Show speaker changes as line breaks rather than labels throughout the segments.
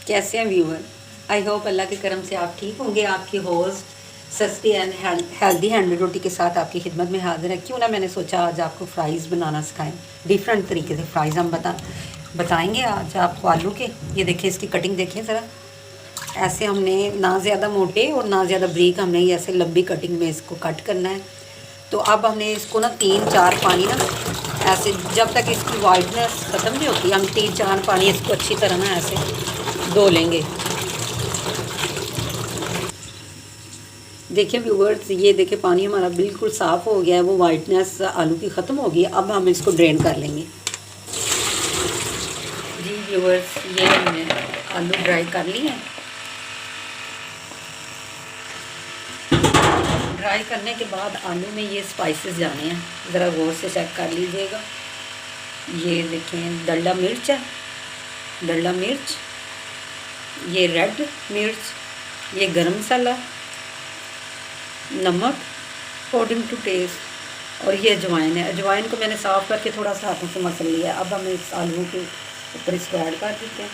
कैसे हैं viewer. I hope अल्लाह के करम से आप ठीक होंगे। आपकी होस्ट सस्ती एंड हेल्दी हैंडमेड रोटी के साथ आपकी खिदमत में हाजिर है। क्यों ना मैंने सोचा आज आपको फ़्राइज़ बनाना सिखाएं। डिफरेंट तरीके से फ़्राइज़ हम बताएंगे आज आपको आलू के। ये देखिए, इसकी कटिंग देखिए ज़रा। ऐसे हमने ना ज़्यादा मोटे और ना ज़्यादा ब्रीक, हमने ऐसे लंबी कटिंग में इसको कट करना है। तो अब हमने इसको ना 3-4 पानी ना ऐसे, जब तक इसकी वाइटनेस ख़त्म नहीं होती, हम 3-4 पानी इसको अच्छी तरह ना ऐसे धो लेंगे। देखिए व्यूवर्स, ये देखिए पानी हमारा बिल्कुल साफ़ हो गया है, वो वाइटनेस आलू की ख़त्म हो गई है। अब हम इसको ड्रेन कर लेंगे। जी व्यूवर्स, ये हमने आलू ड्राई कर लिए हैं। ड्राई करने के बाद आलू में ये स्पाइसेस जाने हैं, ज़रा गौर से चेक कर लीजिएगा। ये देखें, डल्ला मिर्च है, डल्ला मिर्च, ये रेड मिर्च, ये गरम मसाला, नमक अकॉर्डिंग टू टेस्ट, और ये अजवाइन है। अजवाइन को मैंने साफ़ करके थोड़ा सा हाथों से मसल लिया है। अब हम इस आलू के ऊपर इसको ऐड कर देते हैं।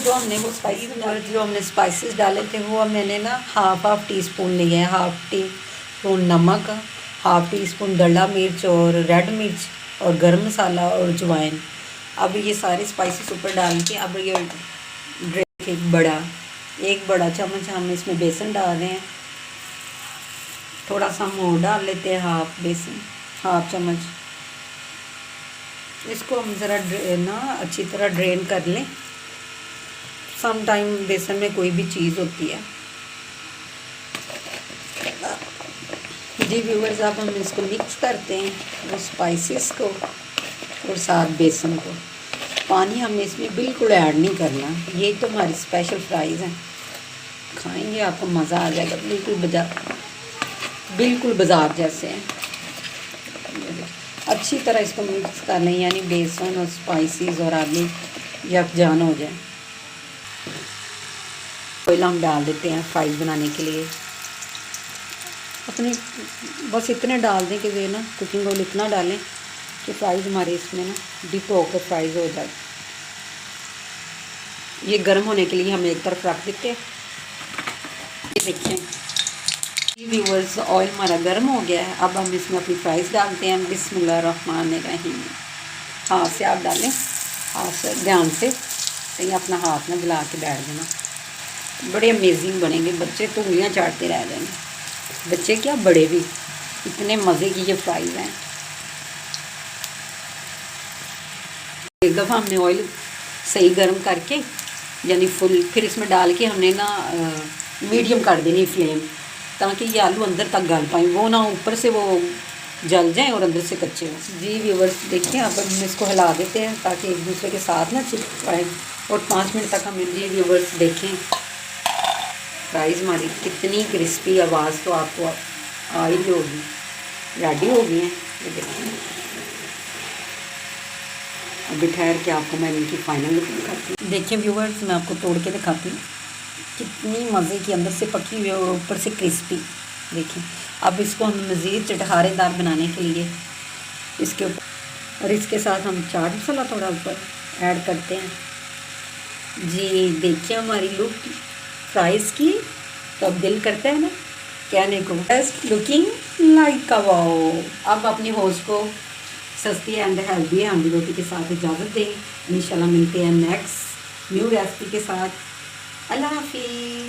जो हमने स्पाइसेस डाले थे वो मैंने ना हाफ टी स्पून लिए हैं। हाफ टी स्पून नमक, हाफ टी स्पून डला मिर्च और रेड मिर्च और गरम मसाला और अजवाइन। अब ये सारे स्पाइसेस ऊपर डाल के अब ये एक बड़ा चम्मच हम इसमें बेसन डाल रहे हैं। थोड़ा सा हम और डाल लेते हैं, हाफ चम्मच। इसको हम ज़रा ना अच्छी तरह ड्रेन कर लें। सम टाइम बेसन में कोई भी चीज़ होती है। जी व्यूअर्स, अब हम इसको मिक्स करते हैं, वो स्पाइसेस को और साथ बेसन को। पानी हमने इसमें बिल्कुल ऐड नहीं करना। ये तो हमारी स्पेशल फ्राइज़ हैं, खाएंगे आपको मज़ा आ जाएगा। बिल्कुल बाज़ार जैसे हैं। अच्छी तरह इसको मिक्स कर लें, यानी बेसन और स्पाइसेस और आलू यकजान हो जाए। ऑयल हम डाल देते हैं फ्राइज़ बनाने के लिए। अपने बस इतने डाल दें कि ना कुकिंग ऑयल इतना डालें कि फ्राइज़ हमारे इसमें ना डिप होकर फ्राइज़ हो जाए। ये गर्म होने के लिए हम एक तरफ रख देते हैं। ये देखिए व्यूअर्स, ऑयल हमारा गर्म हो गया है। अब हम इसमें अपनी फ्राइज़ डालते हैं। बिस्मिल्लाहिर्रहमानिर्रहीम। हाथ से आप डालें, हाथ से ध्यान से, कहीं अपना हाथ ना जला के बैठ देना। बड़े अमेजिंग बनेंगे, बच्चे तो उंगलियां चाटते रह जाएंगे। बच्चे क्या, बड़े भी। इतने मज़े की ये फ्राइज़ हैं। एक दफ़ा हमने ऑयल सही गर्म करके, यानी फुल, फिर इसमें डाल के हमने ना मीडियम कर देनी फ्लेम, ताकि ये आलू अंदर तक गल पाए, वो ना ऊपर से वो जल जाए और अंदर से कच्चे हो। जी व्यूअर्स देखिए, अब हम इसको हिला देते हैं ताकि एक दूसरे के साथ ना चिपक पाए, और 5 मिनट तक हम। जी व्यूअर्स देखें, फ्राइज़ हमारी कितनी क्रिस्पी, आवाज़ तो आपको आ ही होगी। रेडी हो गई हैं, ये देखिए। अभी ठहर के आपको मैं इनकी फाइनल लुक दिखाती हूँ। देखिए व्यूअर्स, मैं आपको तोड़ के दिखाती हूँ, कितनी मज़े की, अंदर से पकी हुई और ऊपर से क्रिस्पी। देखिए, अब इसको हम मज़ीद चटखारेदार बनाने के लिए इसके ऊपर, और इसके साथ हम चाट मसाला थोड़ा ऊपर ऐड करते हैं। जी देखिए हमारी लुक फ्राइज़ की, तो अब दिल करता है ना कहने को, best looking like a wow. अब अपनी होस्ट को सस्ती एंड हेल्दी हैंडी रोटी के साथ इजाज़त दें। इंशाल्लाह मिलते हैं नेक्स्ट न्यू रेसिपी के साथ। अल्लाह हाफिज़।